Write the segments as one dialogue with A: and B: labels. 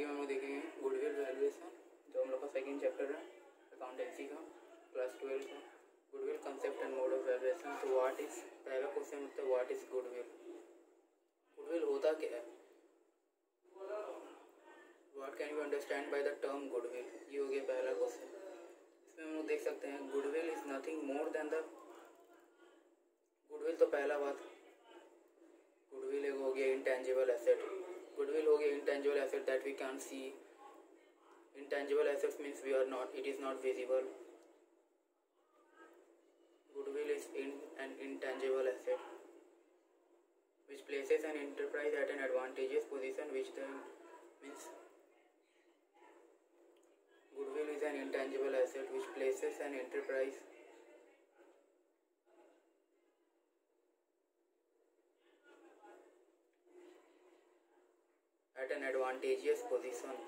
A: में हम लोग देखेंगे गुडविल वैल्यूएशन, जो हम लोग का सेकंड चैप्टर है अकाउंटेंसी का, क्लास 12 का, goodwill concept and mode of valuation. तो व्हाट इज, पहला क्वेश्चन होता है व्हाट इज गुडविल। गुडविल होता क्या है, what can you understand by the term goodwill, ये हो गया पहला क्वेश्चन। इसमें हम लोग देख सकते हैं goodwill is nothing more than the, goodwill तो पहला बात, गुडविल एक हो गया इंटेंजिबल एसेट। गुडविल हो गया intangible asset that we can see. Intangible assets means we are not, it is not visible. Goodwill is an intangible asset which places an enterprise at an advantageous position, which then means goodwill is an intangible asset which places an enterprise at an advantageous position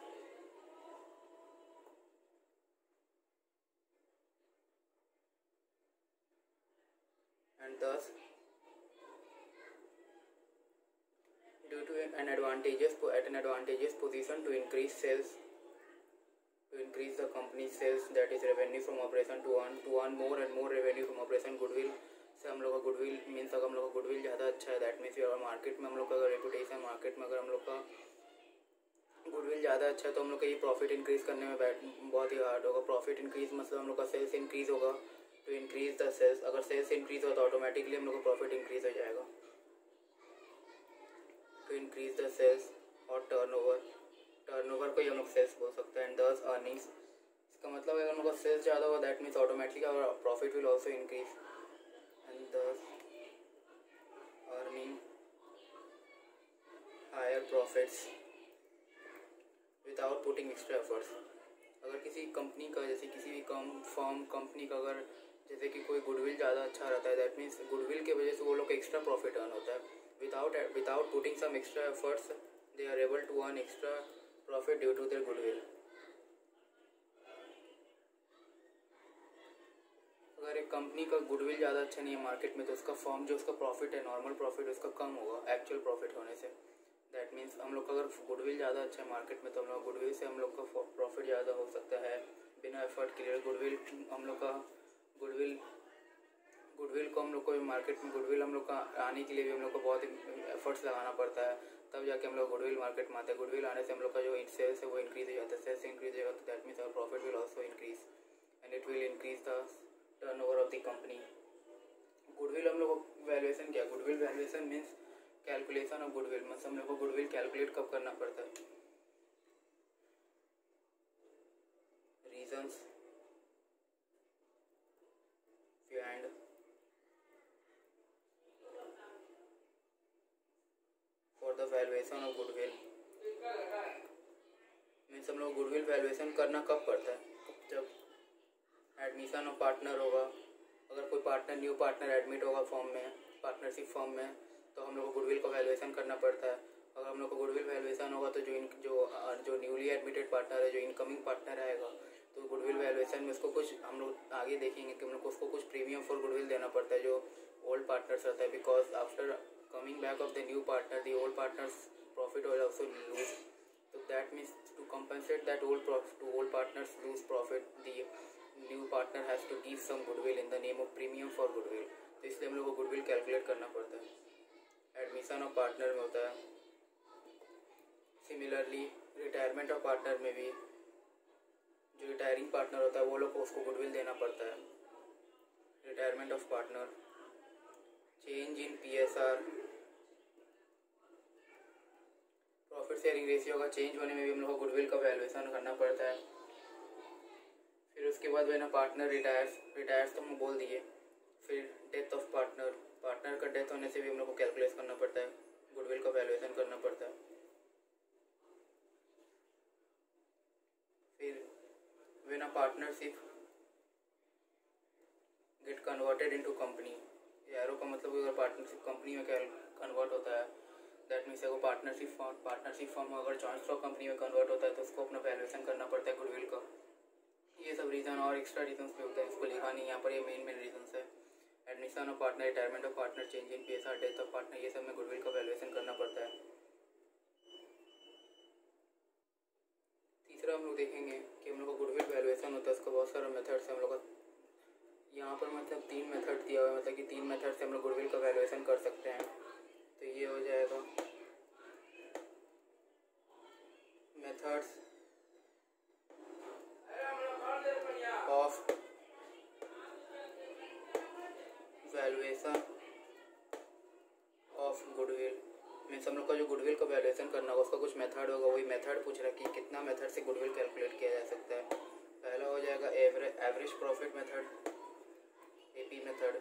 A: and thus due to an advantageous position to increase sales, to increase the company's sales, that is revenue from operation, to earn more and more revenue from operation। Goodwill से हम लोग का goodwill means अगर हम लोग का goodwill ज़्यादा अच्छा है, दैट मीन्स अगर मार्केट में हम लोग का रेपुटेशन, मार्केट में अगर हम लोग का गुडविल ज़्यादा अच्छा है तो हम लोग का ये प्रॉफिट इंक्रीज़ करने में बहुत ही हार्ड होगा। प्रॉफिट इंक्रीज़ मतलब हम लोग का सेल्स इंक्रीज़ होगा, टू इंक्रीज़ द सेल्स, अगर सेल्स इंक्रीज़ हो तो ऑटोमेटिकली हम लोग का प्रॉफिट इंक्रीज़ हो जाएगा। टू इंक्रीज़ द सेल्स और टर्नओवर को ही हम लोग सेल्स बोल सकते हैं। एंड दस अर्निंग्स, इसका मतलब है अगर हम लोग का सेल्स ज़्यादा होगा that means automatically our profit will also increase. And thus earning higher profits without putting extra efforts. अगर किसी कंपनी का, जैसे किसी भी कंपनी का अगर जैसे कि कोई गुडविल ज़्यादा अच्छा रहता है, दैट मीन्स गुडविल की वजह से वो लोग का एक्स्ट्रा प्रॉफिट अर्न होता है। Without putting some extra efforts they are able to earn extra profit due to their goodwill. अगर एक कंपनी का गुडविल ज़्यादा अच्छा नहीं है मार्केट में तो उसका फर्म जो उसका प्रॉफिट है, नॉर्मल प्रॉफिट उसका कम होगा एक्चुअल प्रॉफिट होने से। दैट मीन्स हम लोग का अगर गुडविल ज़्यादा अच्छा है मार्केट में तो हम लोग गुडविल से हम लोग का प्रॉफिट ज़्यादा हो सकता है बिना एफर्ट के लिए। गुडविल हम लोग का गुडविल को हम लोग को मार्केट में गुडविल हम लोग का आने के लिए भी हम लोग को बहुत एफर्ट्स लगाना पड़ता है, तब जाके हम लोग गुडविल मार्केट में आते हैं। गुडविल आने से हम लोग का जो सेल्स है वो इंक्रीज हो जाता है, सेल्स इंक्रीज होगा तो that means our profit will also increase and it will increase the turnover of the company. Goodwill हम लोग को वैल्यूएशन क्या, goodwill valuation means calculation of goodwill, मतलब हम लोग को गुडविल कैलकुलेट कब करना पड़ता है। Reasons and for the valuation of goodwill means हम लोग गुडविल वैल्यूएशन करना कब पड़ता है, जब एडमिशन ऑफ पार्टनर होगा। अगर कोई पार्टनर न्यू पार्टनर एडमिट होगा फॉर्म में, पार्टनरशिप फॉर्म में, तो हम लोग को गुडविल का वैल्यूएशन करना पड़ता है। अगर हम लोग को गुडविल वैल्यूएशन होगा तो जो न्यूली एडमिटेड पार्टनर है, जो इनकमिंग पार्टनर आएगा, तो गुडविल वैल्यूएशन में उसको कुछ हम लोग आगे देखेंगे कि हम लोग को उसको कुछ प्रीमियम फॉर गुडविल देना पड़ता है जो ओल्ड पार्टनर्स रहता है, because after coming back of the new partner the old partners profit will also lose. तो that means to compensate that old partners lose profit, the new partner has to give some goodwill in the name of premium for goodwill। तो इसलिए हम लोग को goodwill calculate करना पड़ता है। Admission of partner में होता है। सिमिलरली रिटायरमेंट ऑफ पार्टनर में भी जो रिटायरिंग पार्टनर होता है वो लोग को उसको गुडविल देना पड़ता है। Retirement of partner, change in PSR, profit sharing ratio का चेंज होने में भी हम लोग को गुडविल का वैल्यूएशन करना पड़ता है। फिर उसके बाद वो ना पार्टनर रिटायर्स तो हम बोल दिए। फिर डेथ ऑफ पार्टनर का डेथ होने से भी हम लोग को कैलकुलेट करना पड़ता है, गुडविल का वैल्यूएशन करना पड़ता है। फिर when a partnership get converted into company, arrow का मतलब अगर पार्टनरशिप कंपनी में कन्वर्ट होता है, दैट मीन्स अगर पार्टनरशिप फॉर्म अगर जॉइंट स्टॉक कंपनी में कन्वर्ट होता है तो उसको अपना वैल्यूएशन करना पड़ता है गुडविल का। ये सब रीज़न और एक्स्ट्रा रीजंस भी होते हैं, इसको लिखा नहीं यहाँ पर, ये मेन रीजंस है। Admission of partner, retirement of partner, change in PSR, death of partner, ये सब में गुडविल का वैल्यूएशन करना पड़ता है। तरह हम लोग देखेंगे कि हम लोग का गुडविल वैल्यूएशन होता है, उसका बहुत सारा मेथड से हम लोग का यहाँ पर मतलब 3 मेथड दिया हुआ है, मतलब कि 3 मेथड से हम लोग गुडविल का वैल्यूएशन कर सकते हैं। तो ये हो जाएगा methods of valuation of goodwill. Means हम लोग का जो गुडविल का वैल्यूएशन करना होगा उसका कुछ मेथड होगा, वही मेथड पूछ रहा है कि कितना मेथड से गुडविल कैलकुलेट किया जा सकता है। पहला हो जाएगा average profit method, AP method.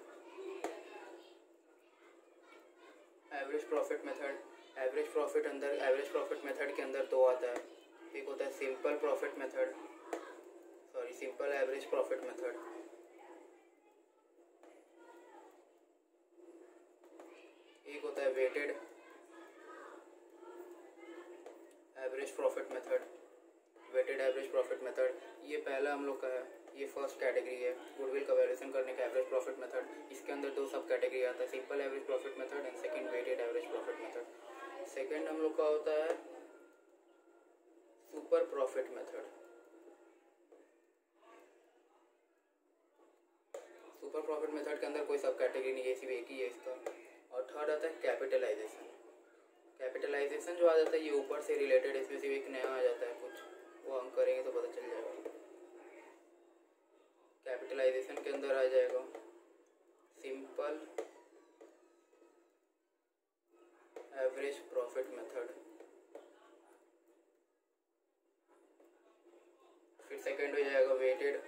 A: Average profit method, average profit method के अंदर दो आता है, एक होता है simple profit method, simple average profit method, एक होता है weighted average profit method, weighted average profit method. ये पहला हम लोग का है, ये फर्स्ट कैटेगरी है गुडविल का वैल्यूएशन करने का एवरेज प्रॉफिट मेथड। इसके अंदर दो सब कैटेगरी आता है, simple average profit method and second weighted average profit method. Second हम लोग का होता है super profit method. Super profit method के अंदर कोई सब कैटेगरी नहीं है, सिर्फ एक ही है इसका। और थर्ड आता है कैपिटलाइजेशन। कैपिटलाइजेशन जो आ जाता है ये ऊपर से रिलेटेड, इसमें सिर्फ एक नया आ जाता है कुछ, वो हम करेंगे तो पता चल जाएगा। कैपिटलाइजेशन के अंदर आ जाएगा सिंपल एवरेज प्रॉफिट मेथड। फिर सेकंड हो जाएगा weighted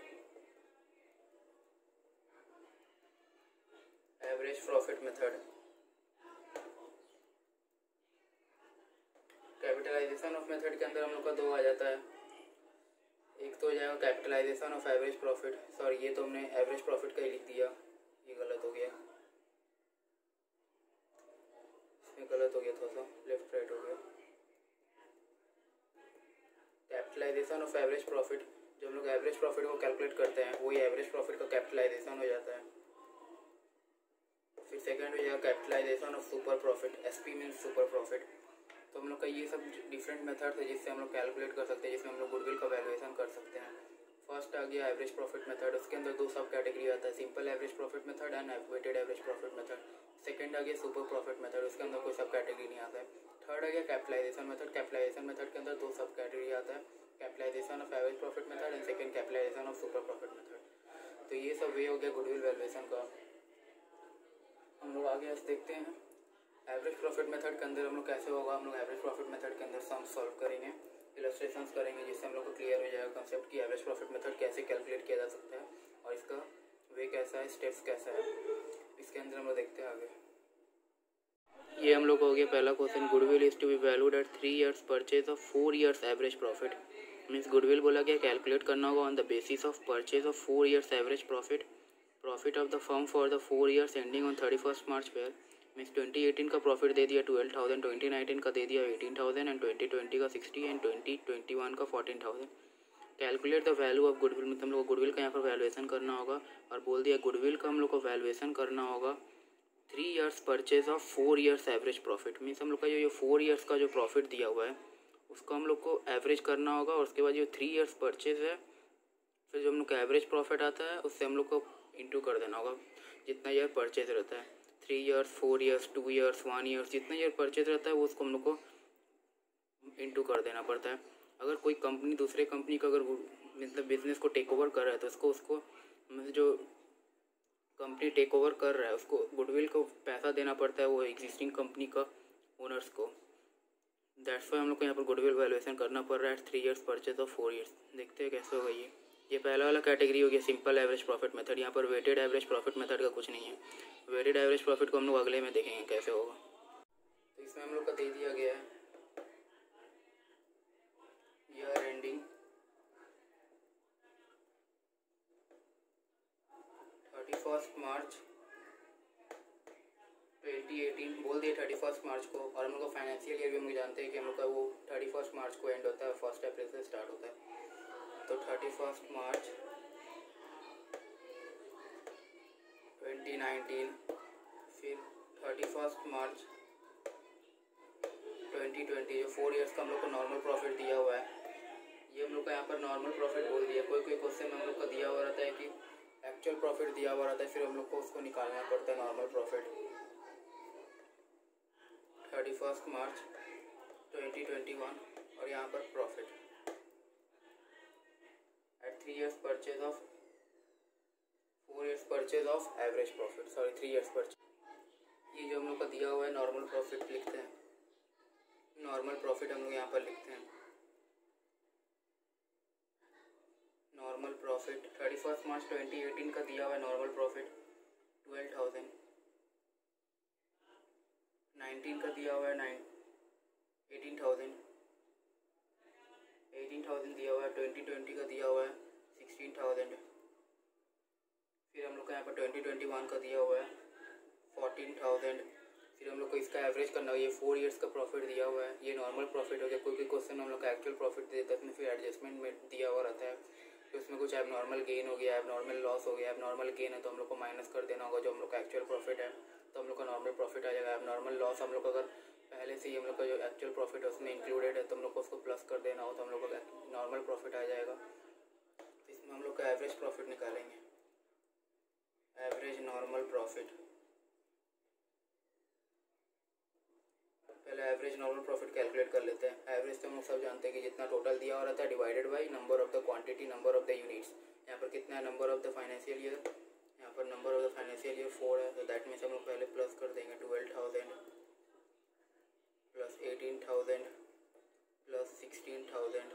A: average profit method. Capitalization of method के अंदर हम लोग का दो आ जाता है, एक तो हो जाएगा capitalization of average profit, sorry ये तो हमने एवरेज प्रॉफिट का ही लिख दिया, ये गलत हो गया, इसमें गलत हो गया, थोड़ा सा लेफ्ट राइट हो गया। कैपिटलाइजेशन ऑफ एवरेज प्रॉफिट, जब हम लोग एवरेज प्रॉफिट को कैलकुलेट करते हैं वही एवरेज प्रॉफिट का कैपिटलाइजेशन हो जाता है। फिर सेकंड हो जाएगा capitalization of super profit, SP means super profit. तो हम लोग का ये सब डिफरेंट मेथड है जिससे हम लोग कैलकुलेट कर सकते हैं, जिसमें हम लोग गुडविल का वैल्यूएशन कर सकते हैं। फर्स्ट आ गया एवरेज प्रॉफिट मेथड, उसके अंदर दो सब कैटेगरी आता है, simple average profit method and weighted average profit method. Second आ गया सुपर प्रॉफिट मेथड, उसके अंदर कोई सब कैटेगरी नहीं आता है। थर्ड आ गया कैपिटलाइजेशन मेथड, कैपिटलाइजेशन मेथड के अंदर दो सब कैटेगरी आता है, capitalization of average profit method and second capitalization of super profit method. तो ये सब वे हो गया गुडविल वैल्यूएशन का। हम लोग आगे देखते हैं एवरेज प्रॉफिट मेथड के अंदर हम लोग कैसे होगा। हम लोग एवरेज प्रॉफिट मेथड के अंदर सम सॉल्व करेंगे, इलस्ट्रेशंस करेंगे, जिससे हम लोग को क्लियर हो जाएगा कंसेप्ट कि एवरेज प्रॉफिट मेथड कैसे कैलकुलेट किया जा सकता है और इसका वे कैसा है, स्टेप्स कैसा है, इसके अंदर हम लोग देखते हैं आगे। ये हम लोग को हो गया पहला question, goodwill is to be valued at 3 years purchase of 4 years average profit. Means goodwill बोला गया कैलकुलेट करना होगा on the basis of purchase of 4 years average profit, profit of the firm for the 4 years ending on 31 March where. Means 2018 का profit दे दिया 12,000, 2019 का दे दिया 18,000 and 2020 का 60 and 2021 का 14,000। Calculate the value of goodwill, मतलब हम लोग को गुडविल का यहाँ पर वैल्यूएशन करना होगा और बोल दिया गुडविल का हम लोग को वैल्यूएशन करना होगा 3 years purchase of 4 years average profit. Means हम लोग का जो 4 years का जो प्रॉफिट दिया हुआ है उसको हम लोग को एवरेज करना होगा और उसके बाद जो 3 years परचेज है फिर जो हम लोग का एवरेज प्रॉफिट आता है उससे हम लोग को इंटू कर देना होगा जितना ईयर परचेज रहता है, 3 years 4 years 2 years 1 year, जितना ईयर परचेज रहता है वो उसको हम लोग को इंटू कर देना पड़ता है। अगर कोई कंपनी दूसरे कंपनी का अगर मतलब बिजनेस को टेक ओवर कर रहा है तो उसको मतलब जो कंपनी टेक ओवर कर रहा है उसको गुडविल को पैसा देना पड़ता है वो एग्जिस्टिंग कंपनी का ओनर्स को। दैट्स वाई हम लोग को यहाँ पर गुडविल वैल्यूएशन करना पड़ रहा है 3 years परचेज ऑफ 4 years। देखते हैं कैसे होगा ये पहला वाला कैटेगरी हो गया सिंपल एवरेज प्रॉफिट मेथड। यहाँ पर वेटेड एवरेज प्रॉफिट मेथड का कुछ नहीं है, वेटेड एवरेज प्रॉफिट को हम लोग अगले में देखेंगे कैसे होगा। तो इसमें हम लोग का दे दिया गया है ईयर एंडिंग 31 मार्च 2018 बोल दिया 31 मार्च को, और हम लोग का फाइनेंशियल ईयर भी हम लोग जानते हैं कि हम लोग का वो 31 मार्च को एंड होता है, 1 अप्रैल से स्टार्ट होता है। तो 31 मार्च 2019 फिर 31 मार्च 2020 जो 4 years का हम लोग को नॉर्मल प्रॉफिट दिया हुआ है ये हम लोग का का यहाँ पर नॉर्मल प्रॉफिट बोल दिया। कोई कोई क्वेश्चन में हम लोग का दिया हुआ रहता है कि एक्चुअल प्रॉफिट दिया हुआ रहता है, फिर हम लोग को उसको निकालना पड़ता है नॉर्मल प्रॉफिट। 31 मार्च 2021 और यहाँ पर profit at 3 years purchase of 4 years purchase of average profit, sorry 3 years purchase. ये जो हम लोग का दिया हुआ है नॉर्मल प्रॉफिट लिखते हैं, नॉर्मल प्रॉफिट हम लोग यहाँ पर लिखते हैं। नॉर्मल प्रॉफिट 31 मार्च 2018 का दिया हुआ है नॉर्मल प्रॉफिट 12,000। 19 का दिया हुआ है 18,000। 18,000 दिया हुआ है। 2020 का दिया हुआ है 16,000। फिर हम लोग का यहाँ पर 2021 का दिया हुआ है 14,000। फिर हम लोग को इसका एवरेज करना है, ये 4 years का प्रॉफिट दिया हुआ है, ये नॉर्मल प्रॉफिट हो गया। कोई क्वेश्चन हम लोग का एक्चुअल प्रॉफिट देता है, उसमें फिर एडजस्टमेंट में दिया हुआ रहता है, तो उसमें कुछ एब नॉर्मल गेन हो गया, एब नॉर्मल लॉस हो गया। एब नॉर्मल गेन है तो हम लोग को माइनस कर देना होगा जो हम लोग का एक्चुअल प्रॉफिट है, तो हम लोग का नॉर्मल प्रॉफिट आ जाएगा। एब नॉर्मल लॉस हम लोग अगर पहले से ही हम लोग का जो एक्चुअल प्रॉफिट है उसमें इंक्लूडेड है तो हम लोग को उसको प्लस कर देना हो तो हम लोग का नॉर्मल प्रॉफिट आ जाएगा। तो इसमें हम लोग का एवरेज प्रॉफिट निकालेंगे, एवरेज नॉर्मल प्रॉफिट। पहले एवरेज नॉर्मल प्रॉफिट कैलकुलेट कर लेते हैं। एवरेज तो हम लोग सब जानते हैं कि जितना टोटल दिया हो रहता है divided by number of the quantity, number of the units. यहाँ पर कितना है number of the financial year, यहाँ पर number of the financial year 4 है, तो दैट मीन्स हम लोग पहले प्लस कर देंगे 12,000 प्लस 18,000 प्लस 16,000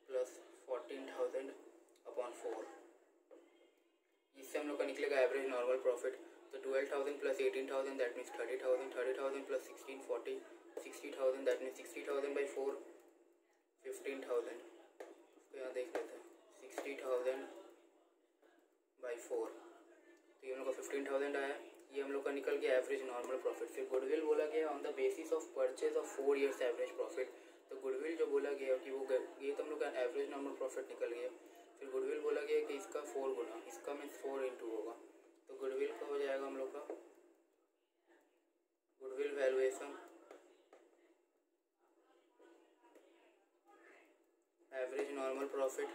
A: प्लस 14,000 अपॉन 4। इससे हम लोग का निकलेगा एवरेज नॉर्मल प्रॉफिट। तो 12,000 plus 18,000 that means 30,000, 30,000 plus 16 40, 60,000 that means 60,000 by 4 15,000। तो यहाँ देख लेते हैं 60,000 बाई 4, तो ये हम लोग का 15,000 आया। ये हम लोग का निकल गया एवरेज नॉर्मल प्रॉफिट। फिर गुडविल बोला गया on the basis of purchase of 4 years average profit. तो गुडविल जो बोला गया कि वो ये तो हम लोग का एवरेज नॉर्मल प्रॉफिट निकल गया। फिर गुडविल बोला गया कि इसका 4 गुना, इसका मीन्स 4 into होगा, तो गुडविल का हो जाएगा हम लोग का goodwill valuation average normal profit,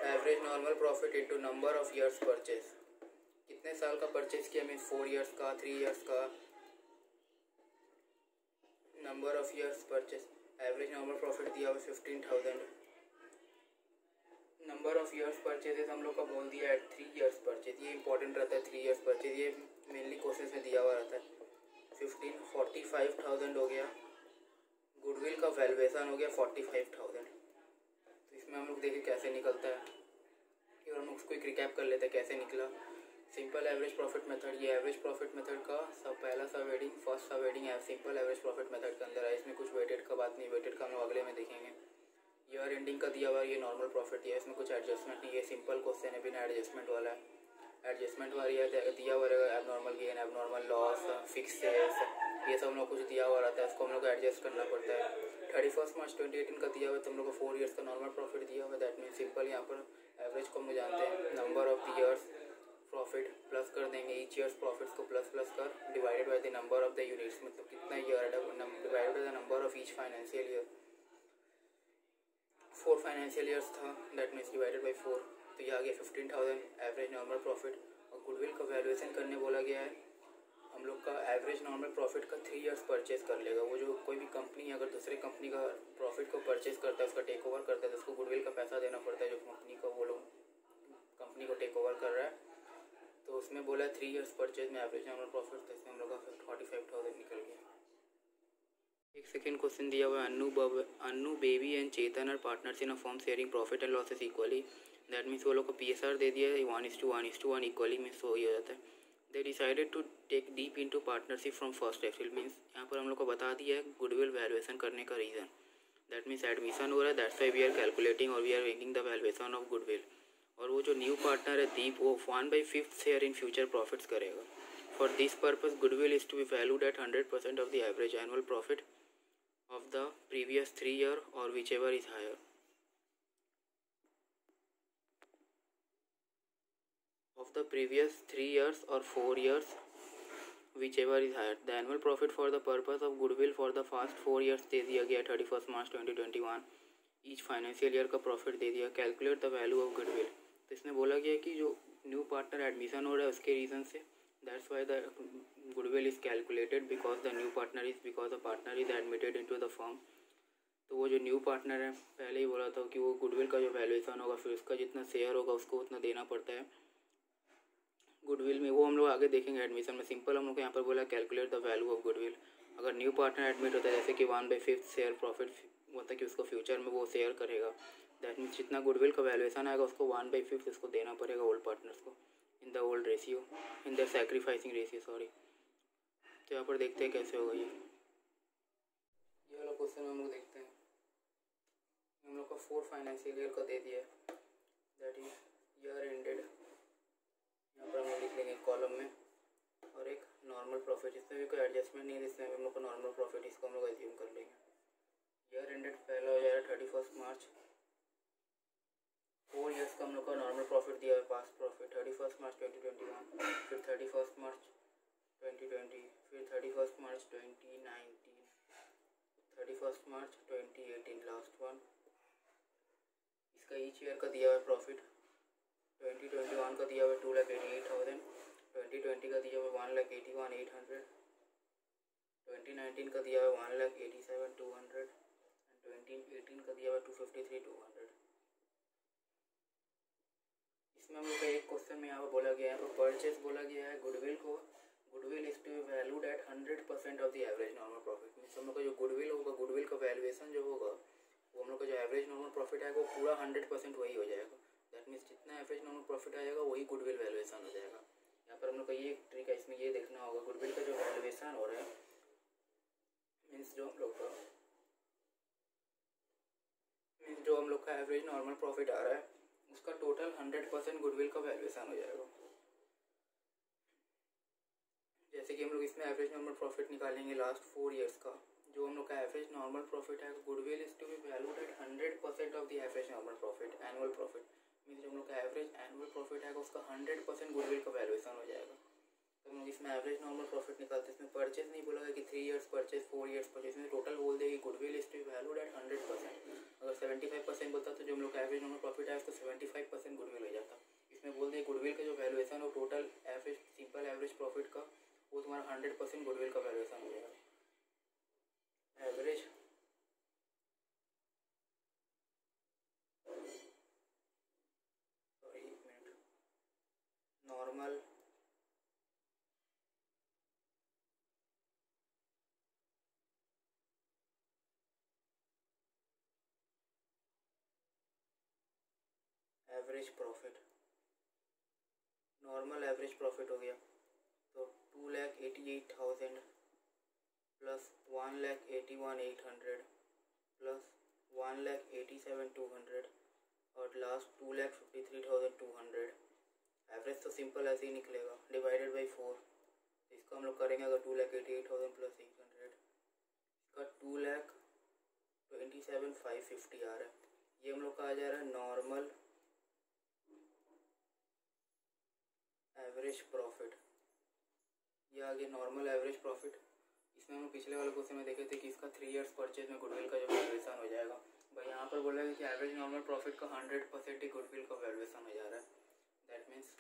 A: average normal profit into number of years purchase. कितने साल का परचेज किया, मीन्स 4 years का, 3 years का, number of years purchase. Average normal profit दिया हुआ 15,000। नंबर ऑफ ईयर्स परचेजेस हम लोग का बोल दिया है 3 years परचेज, ये इंपॉर्टेंट रहता है 3 years परचेज, ये मेनली कोर्सेज में दिया हुआ रहता है। 45,000 हो गया। गुडविल का वैल्यूएशन हो गया 45,000। तो इसमें हम लोग देखें कैसे निकलता है, और हम उसको एक रिकैप कर लेते हैं कैसे निकला। सिंपल एवरेज प्रॉफिट मेथड, ये एवरेज प्रॉफिट मेथड का पहला सब हेडिंग, फर्स्ट सब हेडिंग है सिंपल एवरेज प्रॉफिट मेथड के अंदर है। इसमें कुछ वेटेड का बात नहीं, वेटेड का हम लोग अगले में देखेंगे। ईयर एंडिंग का दिया हुआ ये नॉर्मल प्रॉफिट दिया है, इसमें कुछ एडजस्टमेंट नहीं है, सिंपल क्वेश्चन है, बिना एडजस्टमेंट वाला है। एडजस्टमेंट वाली दिया हुआ रहेगा abnormal gain, abnormal loss, fix sales, ये सब हम लोग कुछ दिया हुआ रहता है, इसको हम लोग को एडजस्ट करना पड़ता है। 31 मार्च 2018 का दिया हुआ है तो हम लोग को 4 years का नॉर्मल प्रॉफिट दिया हुआ है। दैट मीन्स सिंपल यहाँ पर एवरेज को हम लोग जानते हैं, number of the years profit plus कर देंगे ईच ईयर्स प्रॉफिट्स को प्लस कर divided by the number of the units, मतलब कितना ईयर है divided by the number of each financial year. 4 financial years था, दैट मीन्स डिवाइडेड बाई 4, तो ये आ गया 15,000 एवरेज नॉर्मल प्रॉफिट। और गुडविल का वैल्यूएशन करने बोला गया है, हम लोग का एवरेज नॉर्मल प्रॉफिट का 3 years परचेज कर लेगा। वो जो कोई भी कंपनी अगर दूसरे कंपनी का प्रॉफिट को परचेज करता है, उसका टेक ओवर करता है, तो उसको गुडविल का पैसा देना पड़ता है जो कंपनी को वो लोग कंपनी को टेक ओवर कर रहा है। तो उसमें बोला है 3 years परचेज में एवरेज नॉर्मल प्रॉफिट, तो इसमें हम लोग का 45,000 निकल गया। एक सेकेंड क्वेश्चन दिया हुआ है, Annu Baby and Chetan are partners in a firm sharing profit and losses equally. That means वो लोग को PSR दे दिया है 1:1 इक्वली, मीन्स वो ही हो जाता है। They decided to take Deep into partnership from first April, means यहाँ पर हम लोग को बता दिया है गुडविल वैल्यूएशन करने का रीज़न। दैट मीन्स एडमिशन हो रहा है, that's why we are calculating और we are making the valuation of goodwill. और वो जो न्यू पार्टनर है दीप, वो 1/5 शेयर इन फ्यूचर प्रॉफिट्स करेगा। For this purpose goodwill is to be valued at 100% of the average annual profit of the previous 3 year or whichever is higher. Of the previous 3 years or 4 years whichever is higher. The annual profit for the purpose of goodwill for the past 4 years दे दिया गया 31 मार्च 2021. Each financial year का profit दे दिया. Calculate the value of goodwill. तो इसमें बोला गया है कि जो न्यू पार्टनर एडमिशन हो रहा है उसके रीज़न से that's why the goodwill is calculated because the new partner is admitted into the firm. तो वो जो न्यू पार्टनर है, पहले ही बोला था कि वो गुडविल का जो वैल्यूएशन होगा फिर उसका जितना शेयर होगा उसको उतना देना पड़ता है गुडविल में. वो हम लोग आगे देखेंगे एडमिशन में. सिंपल हम लोग को यहाँ पर बोला calculate the value of goodwill. अगर न्यू पार्टनर एडमिट होता है जैसे कि 1/5 शेयर प्रॉफिट होता है कि उसको फ्यूचर में वो शेयर करेगा. दैट मीन्स जितना गुडविल का वैल्यूएशन आएगा उसको 1/5 उसको देना पड़ेगा ओल्ड पार्टनर्स को in the old ratio, in the sacrificing ratio sorry. तो यहाँ पर देखते हैं कैसे होगा ये वाला क्वेश्चन हम लोग देखते हैं. हम लोग का 4 फाइनेंशियल ईयर का दे दिया है दैट इज ईयर एंडेड. यहाँ पर हम लोग लिख लेंगे कॉलम में और एक नॉर्मल प्रॉफिट. इसमें भी कोई एडजस्टमेंट नहीं है, इसमें हम लोग का नॉर्मल प्रॉफिट इसको हम लोग एज्यूम कर लेंगे. ईयर एंडेड पहला हो जाएगा 31 मार्च. 4 ईयर्स का हम लोग का नॉर्मल प्रॉफिट दिया है पास्ट प्रॉफिट 31 मार्च 2021, फिर 31 मार्च 2020, फिर 31 मार्च 2019, 31 मार्च 2018 लास्ट वन. इसका ईच ईयर का दिया हुआ है प्रॉफिट. 2021 का दिया हुआ है 2,88,000, 2020 का दिया हुआ है 1,81,800, 2019 का दिया हुआ है 1,87,200 एंड 2018 का दिया हुआ है 253,200. इसमें हम लोग का एक क्वेश्चन में यहाँ पर बोला गया है परचेस बोला गया है goodwill is to be valued at 100% of the average normal profit. Means हम लोग का जो गुडविल होगा, गुडविल का वैल्यूएशन जो होगा वो हम लोग का जो एवरेज नॉर्मल प्रॉफिट आएगा वो पूरा 100% वही हो जाएगा. दैट मीन्स जितना एवरेज नॉर्मल प्रॉफिट आएगा वही गुडविल वैल्यूएशन हो जाएगा. यहाँ पर हम लोग का ये ट्रिक है, इसमें ये देखना होगा गुडविल का जो वैल्यूएशन हो रहा है मीन्स जो हम लोग का एवरेज नॉर्मल प्रॉफिट आ रहा है उसका टोटल 100% गुडविल का वैल्यूएशन हो जाएगा. जैसे कि हम लोग इसमें एवरेज नॉर्मल प्रॉफिट निकालेंगे लास्ट 4 ईयर्स का. जो हम लोग का एवरेज नॉर्मल प्रॉफिट है goodwill is to be valued at 100% of the average normal profit annual profit. Means जो हम लोग का एवरेज एनुअल प्रॉफिट है उसका 100% गुडविल का वैल्यूएशन हो जाएगा. तो हम लोग इसमें एवरेज नॉर्मल प्रॉफिट निकालते हैं. इसमें परचेज नहीं बोला है कि 3 ईयर्स परचेज 4 ईयर्स परचेज, इसमें टोटल बोल देगी goodwill is to be valued at 100%. अगर 75% बोलता तो जो हम लोग का एवरेज नॉर्मल प्रॉफिट है उसको 75% गुडविल हो जाता. इसमें बोल देगी गुडविल का जो वैल्यूएशन हो total average simple average profit का वो तुम्हारा 100% गुडविल का वैल्यूएशन हो जाएगा. Average normal average profit, normal average profit हो गया तो 2,88,000 प्लस 1,81,800 प्लस 1,87,200 और लास्ट 2,53,200. एवरेज तो सिंपल ऐसे ही निकलेगा डिवाइडेड बाई 4. इसको हम लोग करेंगे अगर 2,88,000 प्लस 800 इसका 2,27,550 आ रहा है. ये हम लोग का आ जा रहा है नॉर्मल एवरेज प्रॉफिट. ये आ गया नॉर्मल एवरेज प्रॉफिट. इसमें हम पिछले वाले क्वेश्चन में देखे थे कि इसका 3 ईयर्स परचेज में गुडविल का जो वैल्यूएशन हो जाएगा. भाई यहाँ पर बोला है कि एवरेज नॉर्मल प्रॉफिट का 100% ही गुडविल का वैल्यूएशन हो जा रहा है. दैट मीन्स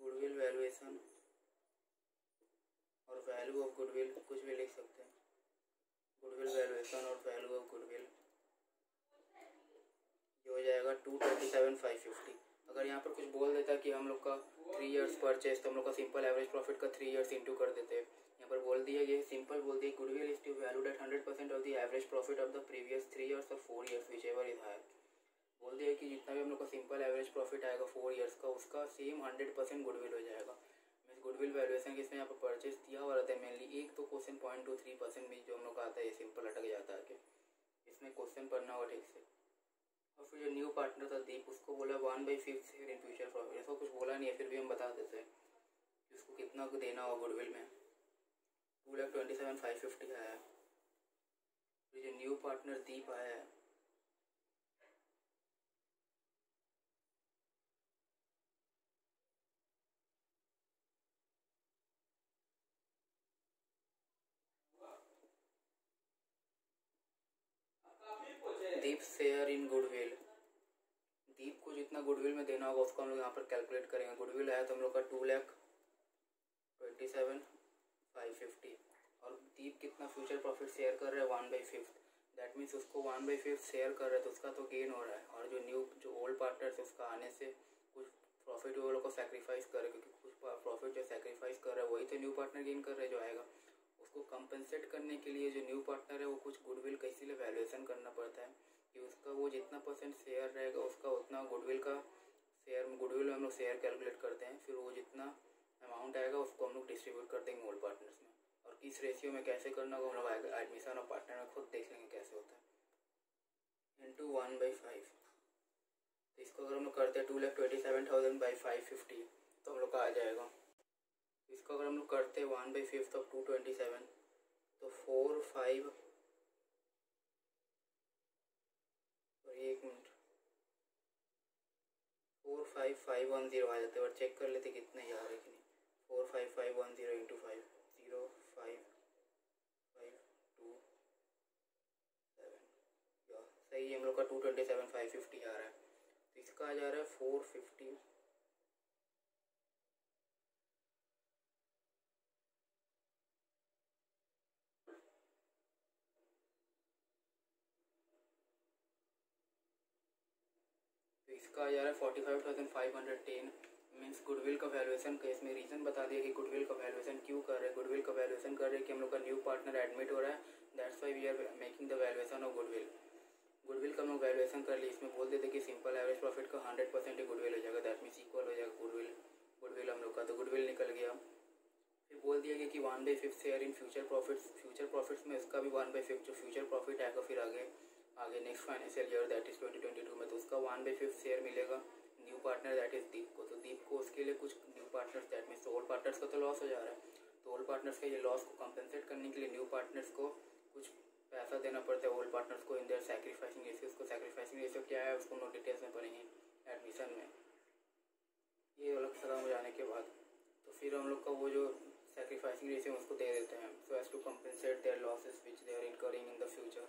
A: गुडविल वैल्यूएशन और वैल्यू ऑफ गुडविल कुछ भी लिख सकते हैं. गुडविल वैल्यूएशन और वैल्यू ऑफ गुडविल ये हो जाएगा 227,550. अगर यहाँ पर कुछ बोल देता कि हम लोग का 3 ईयर्स परचेज तो हम लोग का सिंपल एवरेज प्रॉफिट का 3 ईयर्स इंटू कर देते हैं. यहाँ पर बोल दिया ये सिंपल बोल दिया goodwill is to valued at 100% of the average profit of the previous 3 years और 4 ईयर्स विचएवर इज हायर. बोल दिया कि जितना भी हम लोग का सिंपल एवरेज प्रॉफिट आएगा 4 ईयर्स का उसका सेम 100% गुडविल हो जाएगा. मीन्स गुडविल वैल्यूएशन किसमें यहाँ पर परचेज दिया हुआ रहता है मेनली. एक तो क्वेश्चन 0.23% में जो हम लोग का आता है ये सिंपल अटक जाता है. इसमें क्वेश्चन पढ़ना होगा ठीक से. और फिर जो न्यू पार्टनर था दीप उसको बोला 1/5 शेयर इन फ्यूचर प्रॉफिट. ऐसा कुछ बोला नहीं है फिर भी हम बता देते हैं कि उसको कितना को देना होगा गुडविल में. 2,27,550 आया. फिर जो न्यू पार्टनर दीप आया है दीप शेयर इन गुडविल। दीप को जितना गुडविल में देना होगा उसको हम लोग यहाँ पर कैलकुलेट करेंगे। गुडविल आया तो हम लोग का 2,27,550 और दीप कितना फ्यूचर प्रॉफिट शेयर कर रहा है 1/5। दैट मीन्स उसको 1/5 शेयर कर रहा है तो उसका तो गेन हो रहा है। और जो ओल्ड पार्टनर्स है उसका आने से कुछ प्रॉफिट वो लोग को सेक्रीफाइस कर रहे हैं, क्योंकि कुछ प्रॉफिट जो सेक्रीफाइस कर रहा है वही तो न्यू पार्टनर गेन कर रहा है जो आएगा। उसको कंपनसेट करने के लिए जो न्यू पार्टनर है वो कुछ गुडविल का इसीलिए वैल्यूएशन करना पड़ता है कि उसका वो जितना परसेंट शेयर रहेगा उसका उतना गुडविल का शेयर, गुडविल में हम लोग शेयर कैलकुलेट करते हैं। फिर वो जितना अमाउंट आएगा उसको हम लोग डिस्ट्रीब्यूट कर देंगे ओल्ड पार्टनर्स में। और किस रेशियो में कैसे करना होगा हम लोग एडमिशन और पार्टनर में खुद देख लेंगे कैसे होता है। इंटू 1/5 तो इसको अगर हम लोग करते हैं 2,27,550 तो हम लोग का आ जाएगा। इसको अगर हम लोग करते हैं 1/5 ऑफ 227 तो 4,5 और 1 मिनट 4,5,510 आ जाते हैं। और चेक कर लेते कितने ही आ रहे कि नहीं। 4,5,510 इंटू 5 0,5,5,2,7 सही है। हम लोग का 227,550 आ रहा है। तो इसका आ जा रहा है 450 तो इसका आ जा रहा है 45,510 मीन्स गुडविल का वैल्यूएशन का इसमें रीज़न बता दिया कि गुडविल का वैल्यूएशन क्यों कर रहे हैं। गुडविल का वैल्यूएशन कर रहे हैं कि हम लोग का न्यू पार्टनर एडमिट हो रहा है, that's why we are making the valuation of goodwill. Goodwill का हम लोग वैल्यूएशन कर लिए। इसमें बोल देते कि सिंपल एवरेज प्रॉफिट का 100% ही गुडविल हो जाएगा, दैट मीन्स इक्वल हो जाएगा गुडविल हम लोग का। तो गुडविल निकल गया। फिर बोल दिया गया कि 1/5 शेयर इन फ्यूचर प्रॉफिट्स में इसका भी 1/5 जो फ्यूचर प्रॉफिट आएगा फिर आगे next financial year that is 2022 में तो उसका 1/5 शेयर मिलेगा न्यू पार्टनर दैट इज दीप को। तो दीप को उसके लिए कुछ new partners that means old partners का तो लॉस हो जा रहा है, तो ओल्ड पार्टनर्स का ये लॉस को कंपनसेट करने के लिए न्यू पार्टनर्स को कुछ पैसा देना पड़ता है ओल्ड पार्टनर्स को इन देयर सैक्रिफाइसिंग रेशियो। उसको सैक्रिफाइसिंग रेशियो क्या है उसको हम डिटेल्स में पढ़ेंगे एडमिशन में, ये अलग से हो जाने के बाद। तो फिर हम लोग का वो जो सैक्रिफाइसिंग रेशियो उसको दे देते हैं so as to compensate their losses which they are incurring in the future.